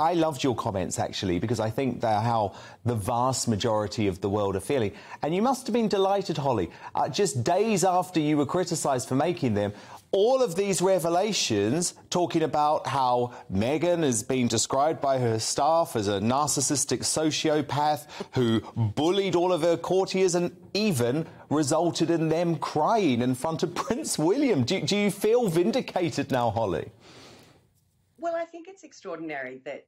I loved your comments, actually, because I think they're how the vast majority of the world are feeling. And you must have been delighted, Holly, just days after you were criticised for making them, all of these revelations talking about how Meghan has been described by her staff as a narcissistic sociopath who bullied all of her courtiers and even resulted in them crying in front of Prince William. Do you feel vindicated now, Holly? Well, I think it's extraordinary that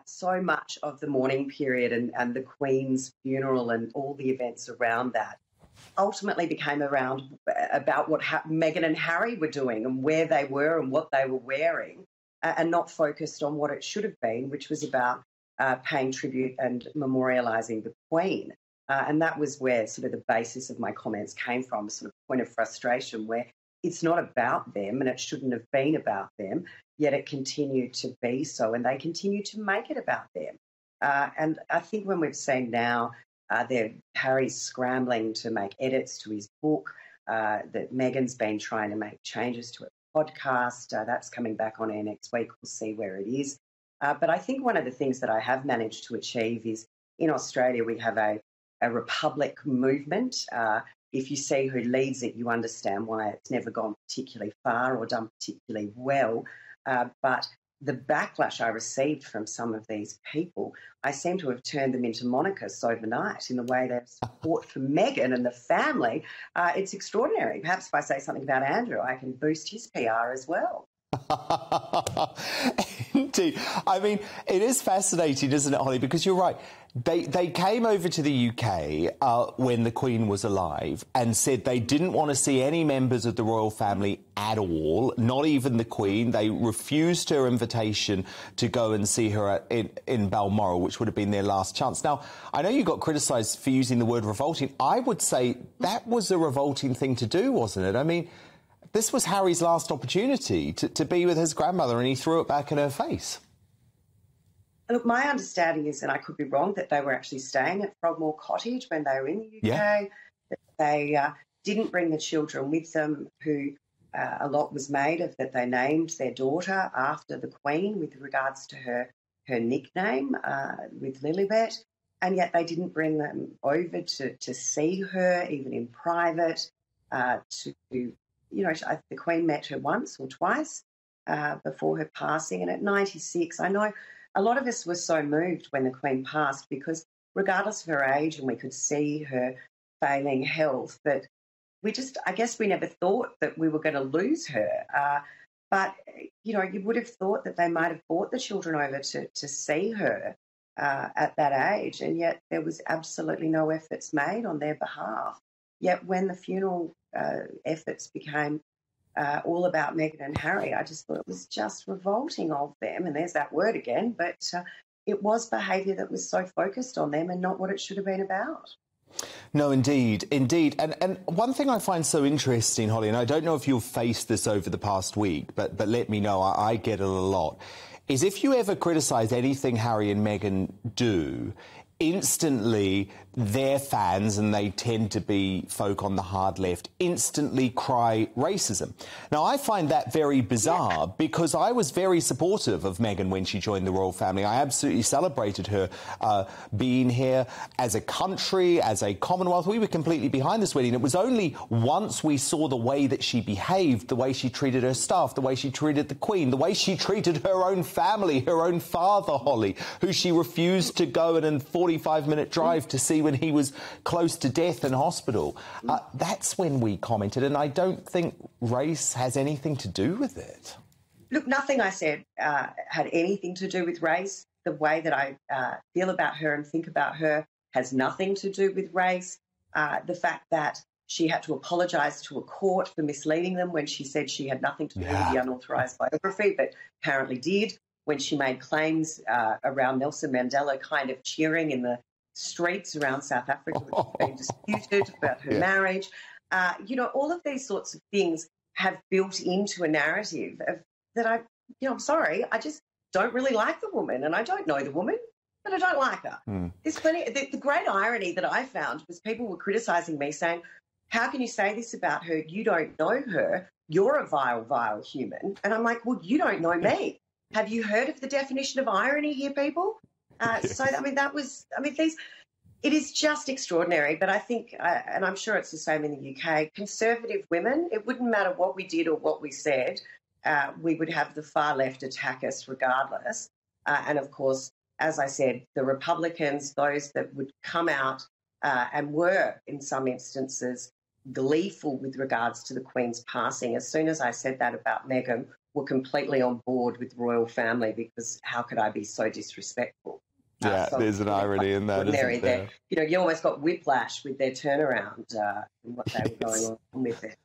so much of the mourning period and the Queen's funeral and all the events around that ultimately became about what Meghan and Harry were doing and where they were and what they were wearing, and not focused on what it should have been, which was about paying tribute and memorialising the Queen. And that was where sort of the basis of my comments came from, a sort of point of frustration where it's not about them and it shouldn't have been about them, yet it continued to be so, and they continue to make it about them. And I think when we've seen now Harry's scrambling to make edits to his book, that Meghan's been trying to make changes to her podcast, that's coming back on air next week. We'll see where it is. But I think one of the things that I have managed to achieve is in Australia we have a republic movement. If you see who leads it, you understand why it's never gone particularly far or done particularly well. But the backlash I received from some of these people, I seem to have turned them into monarchists overnight in the way their support for Meghan and the family. It's extraordinary. Perhaps if I say something about Andrew, I can boost his PR as well. Indeed. I mean, it is fascinating, isn't it, Holly? Because you're right. They came over to the UK when the Queen was alive and said they didn't want to see any members of the royal family at all, not even the Queen. They refused her invitation to go and see her in Balmoral, which would have been their last chance. Now, I know you got criticised for using the word revolting. I would say that was a revolting thing to do, wasn't it? I mean, this was Harry's last opportunity to be with his grandmother, and he threw it back in her face. Look, my understanding is, and I could be wrong, that they were actually staying at Frogmore Cottage when they were in the UK, that they didn't bring the children with them, who a lot was made of, that they named their daughter after the Queen with regards to her nickname with Lilibet, and yet they didn't bring them over to see her, even in private, the Queen met her once or twice before her passing, and at 96, I know a lot of us were so moved when the Queen passed because regardless of her age, and we could see her failing health, that I guess we never thought that we were going to lose her. But, you would have thought that they might have brought the children over to see her at that age, and yet there was absolutely no efforts made on their behalf. Yet when the funeral efforts became all about Meghan and Harry, I just thought it was just revolting of them, and there's that word again, but it was behaviour that was so focused on them and not what it should have been about. No, indeed. And one thing I find so interesting, Holly, and I don't know if you've faced this over the past week, but let me know, I get it a lot, is if you ever criticise anything Harry and Meghan do, instantly their fans, and they tend to be folk on the hard left, instantly cry racism. Now, I find that very bizarre because I was very supportive of Meghan when she joined the royal family. I absolutely celebrated her being here as a country, as a Commonwealth. We were completely behind this wedding. It was only once we saw the way that she behaved, the way she treated her staff, the way she treated the Queen, the way she treated her own family, her own father, Holly, who she refused to go in a 45-minute drive to see when he was close to death in hospital. That's when we commented, and I don't think race has anything to do with it. Look, nothing I said had anything to do with race. The way that I feel about her and think about her has nothing to do with race. The fact that she had to apologise to a court for misleading them when she said she had nothing to do with the unauthorised biography, but apparently did, when she made claims around Nelson Mandela kind of cheering in the streets around South Africa, which has been disputed about her marriage. All of these sorts of things have built into a narrative that I'm sorry, I just don't really like the woman, and I don't know the woman, but I don't like her. There's plenty. The great irony that I found was people were criticising me, saying, how can you say this about her? You don't know her. You're a vile, vile human. And I'm like, well, you don't know me. Have you heard of the definition of irony here, people? Yes. So, I mean, it is just extraordinary. But I think, and I'm sure it's the same in the UK, conservative women, it wouldn't matter what we did or what we said, we would have the far left attack us regardless. And of course, as I said, the Republicans, those that would come out and were, in some instances, gleeful with regards to the Queen's passing. As soon as I said that about Meghan, were completely on board with the royal family, because how could I be so disrespectful? Yeah, So there's an irony in that, isn't there? You almost got whiplash with their turnaround and what they were going on with it.